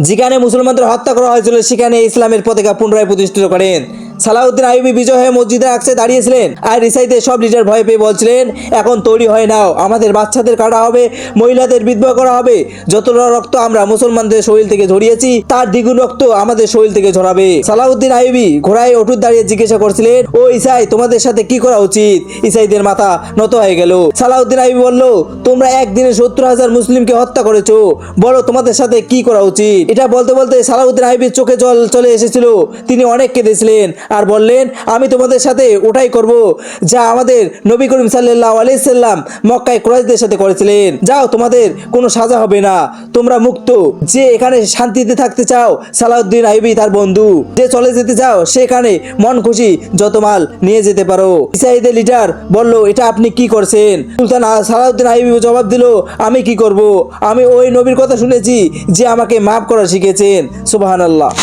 যেখানে মুসলমানদের হত্যা করা হয়েছিল সেখানে ইসলামের পতাকা পুনরায় প্রতিষ্ঠিত করেন। সালাউদ্দিন আইয়ুবী বিজয় হয়ে মসজিদের আকসায় দাঁড়িয়েছিলেন আর রিসাইতে সব লিডার ভয় পেয়ে বলছিলেন, এখন তৈরি হয়ে নাও, আমাদের বাচ্চাদের কাটা হবে, মহিলাদের বিধবা করা হবে, যতটা রক্ত আমরা মুসলমানদের শরীর থেকে ঝরিয়েছি তার দ্বিগুণ রক্ত আমাদের শরীর থেকে ঝরাবে। সালাউদ্দিন আইয়ুবী ঘোড়ায় অটুট দাঁড়িয়ে জিজ্ঞাসা করছিলেন, ও ইসাই, তোমাদের সাথে কি করা উচিত? ইসাইদের মাথা নত হয়ে গেল। সালাউদ্দিন আইয়ুবী বলল, তোমরা একদিনে 70,000 মুসলিমকে হত্যা করেছো, বলো তোমাদের সাথে কি করা উচিত? এটা বলতে বলতে সালাউদ্দিন আইয়ুবীর চোখে জল চলে এসেছিল। তিনি অনেক কেঁদেছিলেন আর বললেন, আমি তোমাদের সাথে ওটাই করব যা আমাদের নবী করিম সাল্লাল্লাহু আলাইহি সাল্লাম মক্কায় কুরাইশদের সাথে করেছিলেন। যাও, তোমাদের কোনো সাজা হবে না, তোমরা মুক্ত। যে এখানে শান্তিতে থাকতে চাও, সালাউদ্দিন আইয়ুবী তার বন্ধু। যে চলে যেতে চাও, সেখানে মন খুশি যত মাল নিয়ে যেতে পারো। ইসাইদের লিডার বলল, এটা আপনি কি করছেন? সুলতান সালাউদ্দিন আইয়ুবী জবাব দিল, আমি কি করব? আমি ওই নবীর কথা শুনেছি যে আমাকে মাফ করা শিখেছেন। সুবহানাল্লাহ।